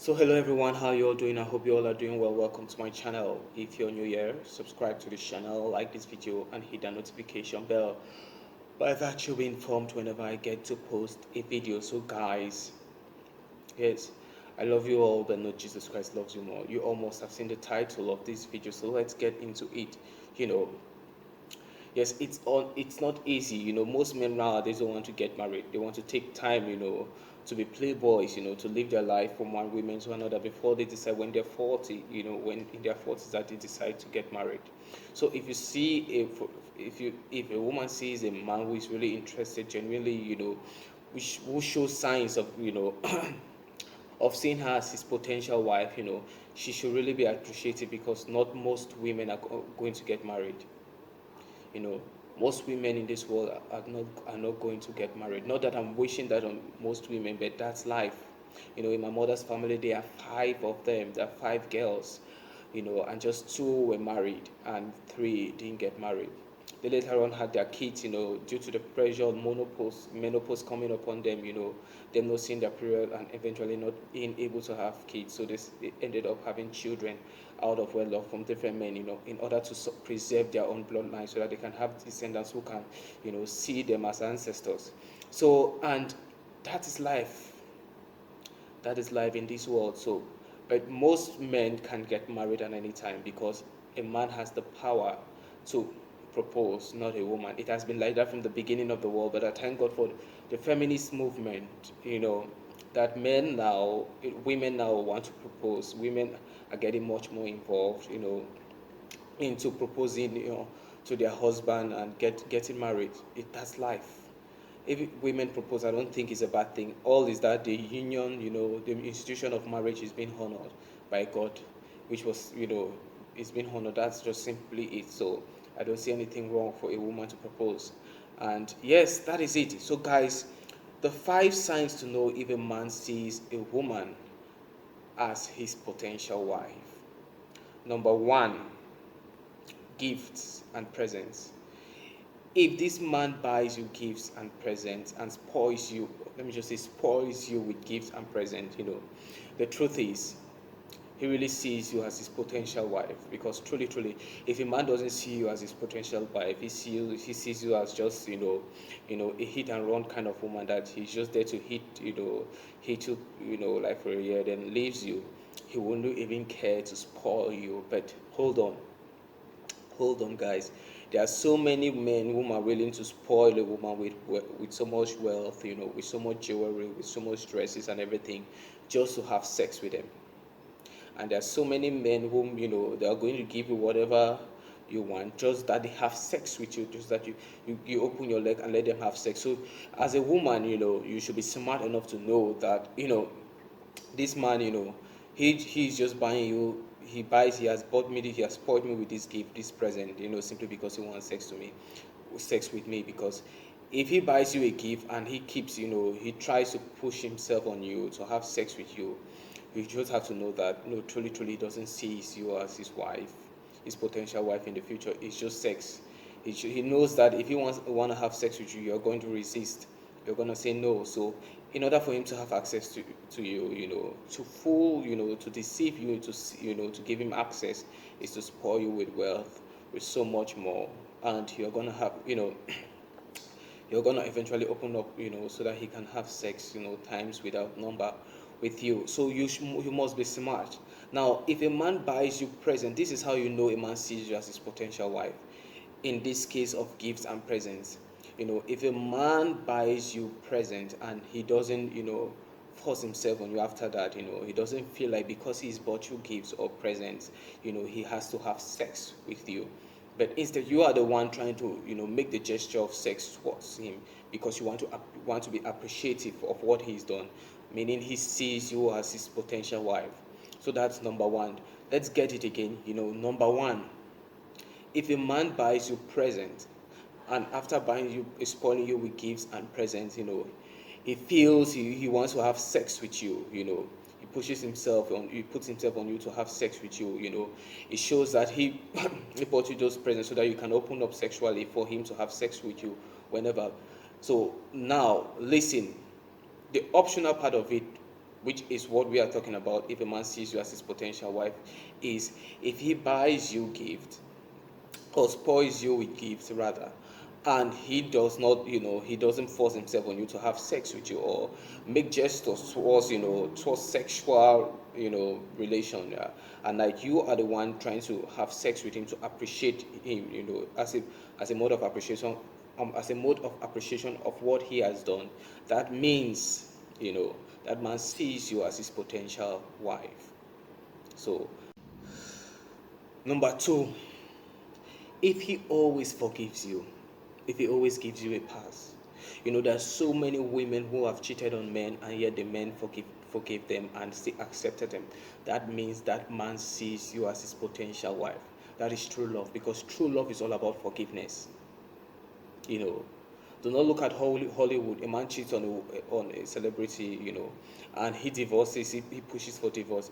So hello everyone, how you all doing? I hope you all are doing well. Welcome to my channel. If you're new here, subscribe to the channel, like this video and hit the notification bell. By that you'll be informed whenever I get to post a video. So guys, yes, I love you all, but no, Jesus Christ loves you more. You almost have seen the title of this video, so let's get into it. You know, yes, it's not easy. Most men nowadays don't want to get married. They want to take time, to be playboys, to live their life from one woman to another before they decide when they're 40, when in their 40s that they decide to get married. So if you see if a woman sees a man who is really interested genuinely, who shows signs of, of seeing her as his potential wife, she should really be appreciated because not most women are going to get married. you know most women in this world are not going to get married. Not that I'm wishing that on most women, but that's life. In my mother's family there are five of them. There are five girls, and just two were married and three didn't get married. They later on had their kids, due to the pressure of menopause coming upon them, them not seeing their period and eventually not being able to have kids. So they ended up having children out of wedlock from different men, in order to preserve their own bloodline so that they can have descendants who can, see them as ancestors. So, and that is life. That is life in this world. So, but most men can get married at any time because a man has the power to propose, not a woman. It has been like that from the beginning of the world, but I thank God for the feminist movement, that women now want to propose. Women are getting much more involved, into proposing, to their husband and getting married. That's life. If women propose, I don't think it's a bad thing. All is that the union, the institution of marriage is being honored by God, which was, it's been honored. That's just simply it. So I don't see anything wrong for a woman to propose. And yes, that is it. So guys, the five signs to know if a man sees a woman as his potential wife. Number one, gifts and presents. If this man buys you gifts and presents and spoils you, let me just say spoils you with gifts and presents, the truth is he really sees you as his potential wife. Because truly, if a man doesn't see you as his potential wife, he sees you as just, a hit and run kind of woman that he's just there to hit you, like for a year, then leaves you. He won't even care to spoil you. But hold on, guys. There are so many men who are willing to spoil a woman with so much wealth, with so much jewelry, with so much dresses and everything, just to have sex with them. And there are so many men whom, they are going to give you whatever you want, just that they have sex with you, just that you open your leg and let them have sex. So as a woman, you should be smart enough to know that, this man, he's just buying you. He has bought me, he has spoiled me with this gift, this present, simply because he wants sex with me. Because if he buys you a gift and he keeps, he tries to push himself on you to have sex with you, you just have to know that, truly, he doesn't see you as his wife, his potential wife in the future. It's just sex. He knows that if he want to have sex with you, you're going to resist. You're going to say no. So in order for him to have access to you, to fool, to deceive you, to give him access, is to spoil you with wealth, with so much more. And you're going to have, you're going to eventually open up, so that he can have sex, times without number with you. So you must be smart. Now, if a man buys you present, this is how you know a man sees you as his potential wife. In this case of gifts and presents, if a man buys you present and he doesn't, force himself on you after that, he doesn't feel like because he's bought you gifts or presents, he has to have sex with you. But instead, you are the one trying to, make the gesture of sex towards him because you want to be appreciative of what he's done, meaning he sees you as his potential wife. So that's number one. Let's get it again. Number one, if a man buys you present and after buying you, spoiling you with gifts and presents, he feels he wants to have sex with you, he puts himself on you to have sex with you, it shows that he he bought you those presents so that you can open up sexually for him to have sex with you whenever. So now listen, the optional part of it which is what we are talking about. If a man sees you as his potential wife, is if he buys you gift or spoils you with gifts rather, and he does not, he doesn't force himself on you to have sex with you or make gestures towards, towards sexual, relation, yeah, and like you are the one trying to have sex with him to appreciate him, as a mode of appreciation, as a mode of appreciation of what he has done. That means, that man sees you as his potential wife. So number two, if he always forgives you, if he always gives you a pass. There's so many women who have cheated on men and yet the men forgive them and still accepted them. That means that man sees you as his potential wife. That is true love, because true love is all about forgiveness. Do not look at Hollywood. A man cheats on a celebrity, and he divorces. He pushes for divorce.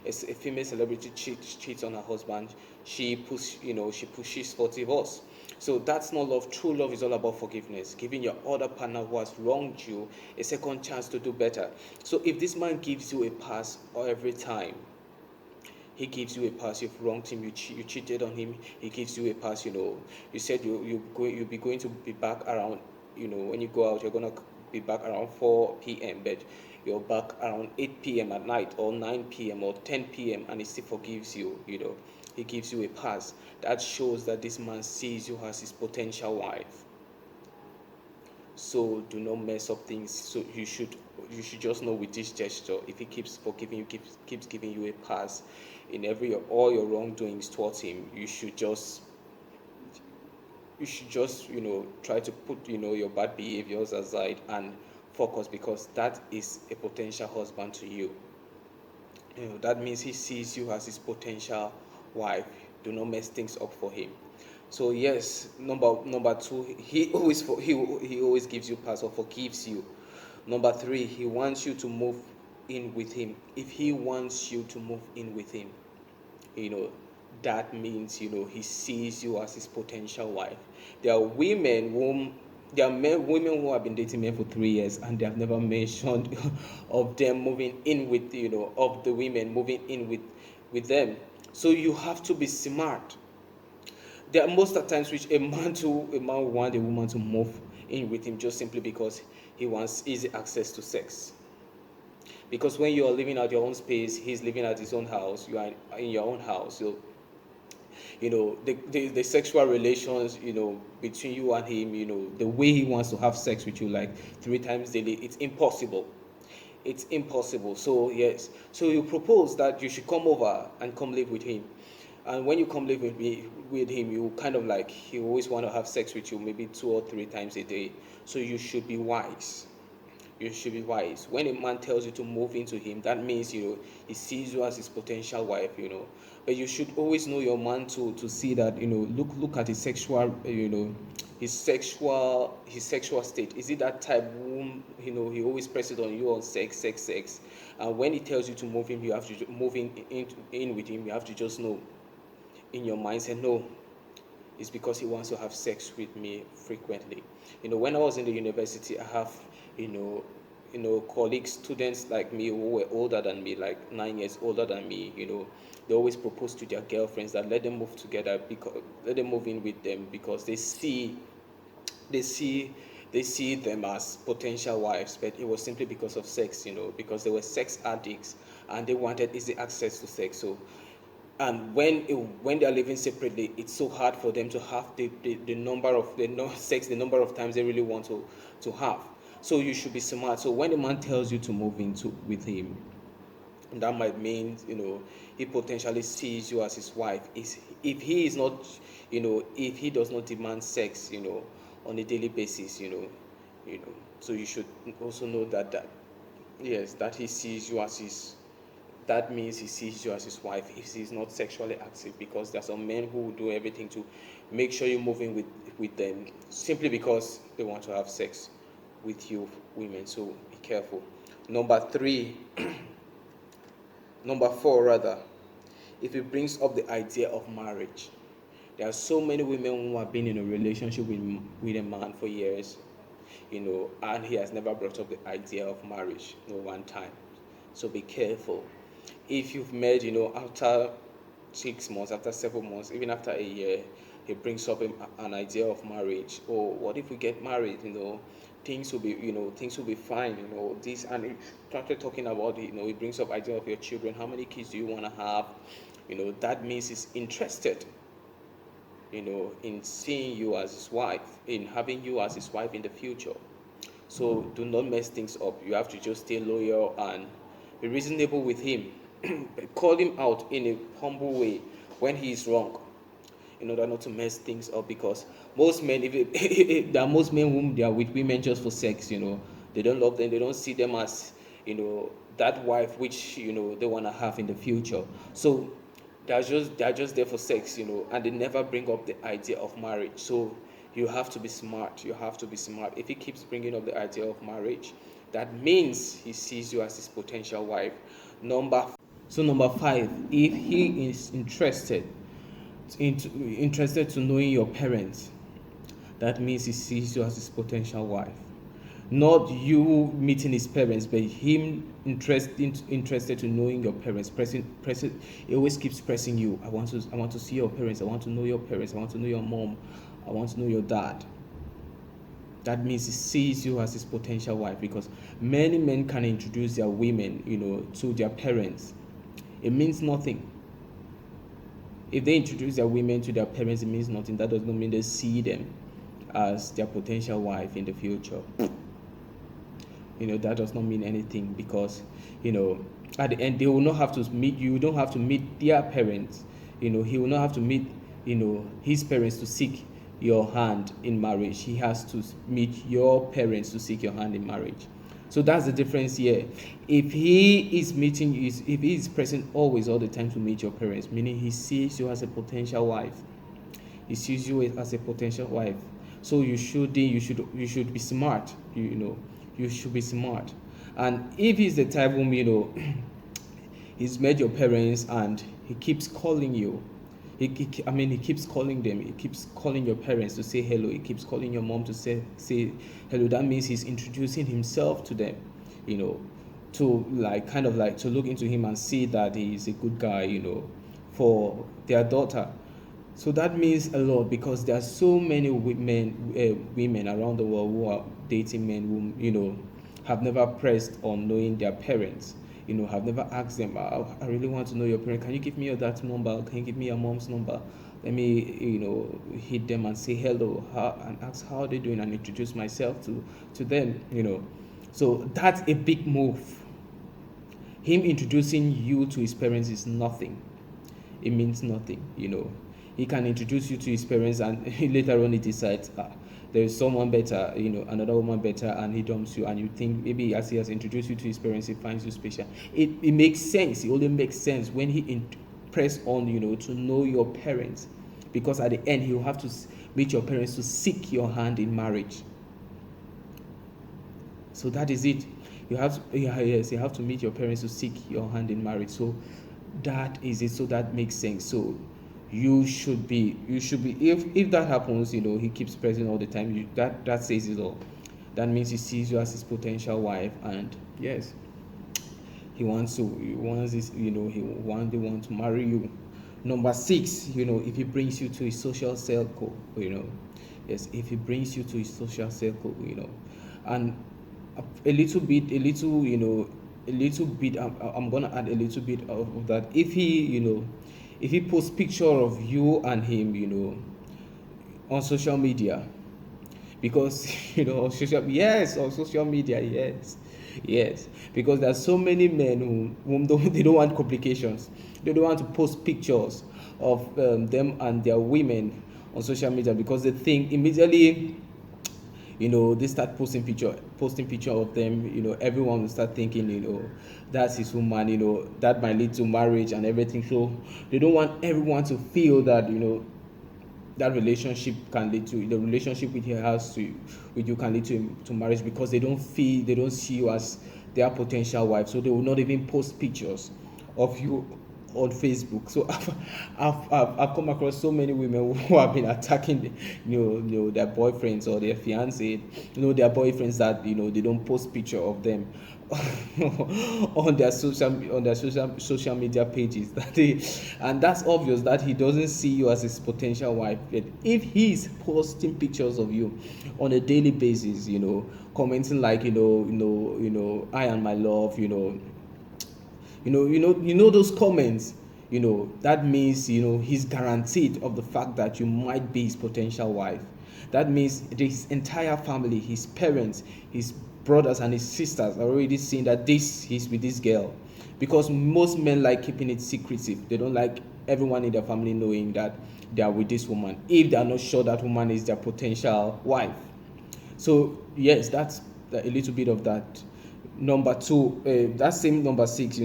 A female celebrity cheats on her husband. She pushes for divorce. So that's not love. True love is all about forgiveness, giving your other partner who has wronged you a second chance to do better. So if this man gives you a pass every time, he gives you a pass. You've wronged him. You cheated on him. He gives you a pass. You said you'll be going to be back around. When you go out, you're gonna be back around 4 p.m. But you're back around 8 p.m. at night, or 9 p.m. or 10 p.m. and he still forgives you. He gives you a pass. That shows that this man sees you as his potential wife. So do not mess up things. So you should just know with this gesture, if he keeps forgiving you, keeps giving you a pass in all your wrongdoings towards him, you should just try to put your bad behaviors aside and focus, because that is a potential husband to you. That means he sees you as his potential wife. Do not mess things up for him. So yes, number two, he always gives you pass or forgives you. Number three, he wants you to move in with him. If he wants you to move in with him, that means he sees you as his potential wife. There are women who have been dating men for 3 years and they have never mentioned of them moving in with of the women moving in with them. So you have to be smart. There are most of times which a man will want a woman to move in with him just simply because he wants easy access to sex. Because when you are living at your own space, he's living at his own house, you are in your own house. So the sexual relations between you and him, the way he wants to have sex with you like 3 times daily, it's impossible. So yes, so you propose that you should come over and come live with him. And when you come live with him, you kind of like, he always want to have sex with you maybe 2 or 3 times a day. So you should be wise. When a man tells you to move into him, that means he sees you as his potential wife. But you should always know your man to see that look at his sexual his sexual state. Is it that type whom he always presses on you on sex? And when he tells you to move him, you have to move in with him. You have to just know in your mind, say no, it's because he wants to have sex with me frequently. When I was in the university, I have colleagues, students like me who were older than me, like 9 years older than me. They always propose to their girlfriends that let them move together, because let them move in with them, because they see them as potential wives. But it was simply because of sex, because they were sex addicts and they wanted easy access to sex. So and when they are living separately, it's so hard for them to have the number of sex, the number of times they really want to have. So you should be smart. So when a man tells you to move into with him, that might mean he potentially sees you as his wife. If he is not, if he does not demand sex on a daily basis, so you should also know that yes, that he sees you as his, that means he sees you as his wife if he's not sexually active. Because there are some men who will do everything to make sure you're moving with them simply because they want to have sex with you women. So be careful. Number four rather, if it brings up the idea of marriage. There are so many women who have been in a relationship with a man for years, and he has never brought up the idea of marriage, no one time. So be careful. If you've met, after 6 months, after 7 months, even after a year, he brings up an idea of marriage. Or what if we get married? Things will be fine. This, and he started talking about it. He brings up idea of your children. How many kids do you want to have? That means he's interested. In seeing you as his wife, in having you as his wife in the future. So do not mess things up. You have to just stay loyal and be reasonable with him. Call him out in a humble way when he is wrong, in order not to mess things up. Because most men, there are most men whom they are with women just for sex. They don't love them. They don't see them as that wife which they want to have in the future. So they're just there for sex, and they never bring up the idea of marriage. So you have to be smart. You have to be smart. If he keeps bringing up the idea of marriage, that means he sees you as his potential wife. Number 5, if he is interested to knowing your parents, that means he sees you as his potential wife. Not you meeting his parents, but him interested to knowing your parents. He always keeps pressing you. I want to see your parents. I want to know your parents. I want to know your mom. I want to know your dad. That means he sees you as his potential wife. Because many men can introduce their women, to their parents. It means nothing. If they introduce their women to their parents, it means nothing. That does not mean they see them as their potential wife in the future. That does not mean anything. Because at the end, they will not have to meet you. You don't have to meet their parents. He will not have to meet his parents to seek your hand in marriage. He has to meet your parents to seek your hand in marriage. So that's the difference here. If he is present always, all the time, to meet your parents, meaning he sees you as a potential wife. He sees you as a potential wife. So you should be smart. You should be smart. And if he's the type whom he's met your parents and he keeps calling you, he keeps calling them. He keeps calling your parents to say hello. He keeps calling your mom to say hello. That means he's introducing himself to them, to to look into him and see that he's a good guy, for their daughter. So that means a lot, because there are so many women around the world who are dating men who have never pressed on knowing their parents. Have never asked them, I really want to know your parents. Can you give me your dad's number? Can you give me your mom's number? Let me, hit them and say hello, and ask how they're doing, and introduce myself to them, So that's a big move. Him introducing you to his parents is nothing. It means nothing, He can introduce you to his parents, and later on he decides, there is someone better, another woman better, and he dumps you, and you think maybe as he has introduced you to his parents, he finds you special. It makes sense. It only makes sense when he press on, to know your parents, because at the end he will have to meet your parents to seek your hand in marriage. So that is it. You have to meet your parents to seek your hand in marriage. So that is it. So that makes sense. So you should be if that happens, he keeps pressing all the time, that says it all. That means he sees you as his potential wife, and yes, he wants to marry you. Number 6, if he brings you to his social circle, yes, if he brings you to his social circle, and a little bit, I'm gonna add a little bit of that. If he posts picture of you and him, on social media, because on social media, yes, because there are so many men whom they don't want complications. They don't want to post pictures of them and their women on social media, because they think immediately, they start posting picture of them, everyone will start thinking, that's his woman, that might lead to marriage and everything. So they don't want everyone to feel that, that relationship with he has with you can lead to marriage, because they don't see you as their potential wife. So they will not even post pictures of you on Facebook. So I've come across so many women who have been attacking, their boyfriends or their fiance, their boyfriends that they don't post picture of them on their social media pages. And that's obvious that he doesn't see you as his potential wife. But if he's posting pictures of you on a daily basis, commenting like I and my love, those comments, that means he's guaranteed of the fact that you might be his potential wife. That means his entire family, his parents, his brothers and his sisters are already seeing that he's with this girl, because most men like keeping it secretive. They don't like everyone in their family knowing that they are with this woman if they are not sure that woman is their potential wife. So yes, that's a little bit of that. Number two, that same number 6,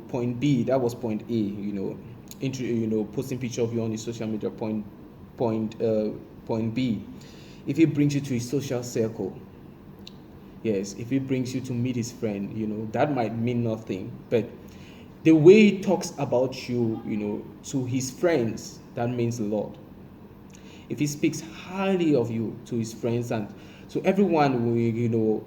point B, that was point A, posting picture of you on his social media. Point B, if he brings you to his social circle, yes, if he brings you to meet his friend, that might mean nothing, but the way he talks about you, to his friends, that means a lot. If he speaks highly of you to his friends and to everyone,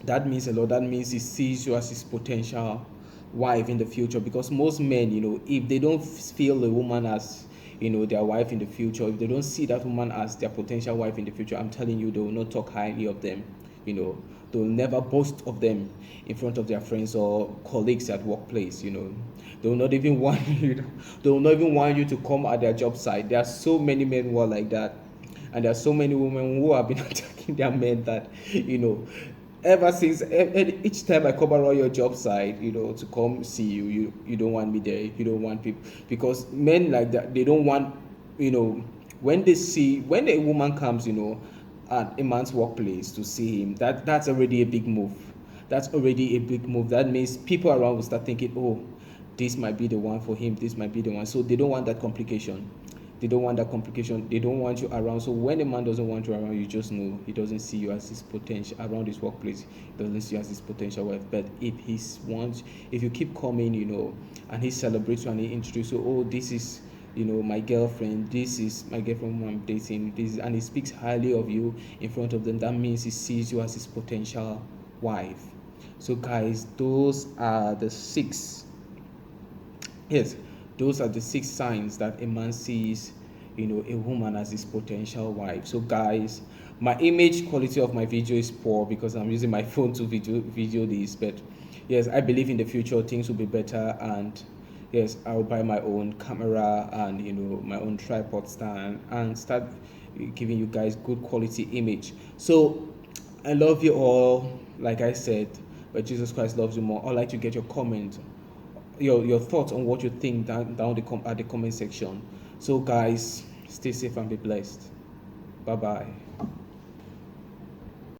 that means a lot. That means he sees you as his potential wife in the future. Because most men, if they don't feel the woman as their wife in the future, if they don't see that woman as their potential wife in the future, I'm telling you, they will not talk highly of them. They will never boast of them in front of their friends or colleagues at workplace. They will not even want you. They will not even want you to come at their job site. There are so many men who are like that, and there are so many women who have been attacking their men that ever since each time I come around your job site, to come see you don't want me there. You don't want people, because men like that, they don't want, when a woman comes, at a man's workplace to see him, that's already a big move. That's already a big move. That means people around will start thinking, oh, this might be the one for him. This might be the one. So they don't want that complication. They don't want that complication. They don't want you around. So when a man doesn't want you around, you just know he doesn't see you as his potential around his workplace. He doesn't see you as his potential wife. But if you keep coming, and he celebrates you and he introduces you, oh, this is my girlfriend, this is my girlfriend who I'm dating, and he speaks highly of you in front of them, that means he sees you as his potential wife. So guys, those are the 6 signs that a man sees a woman as his potential wife. So guys, my image quality of my video is poor because I'm using my phone to video this, but yes, I believe in the future things will be better, and yes, I'll buy my own camera and my own tripod stand and start giving you guys good quality image. So I love you all, like I said, but Jesus Christ loves you more. I'd like to get your comment, your thoughts on what you think down at the comment section. So guys, stay safe and be blessed. Bye bye.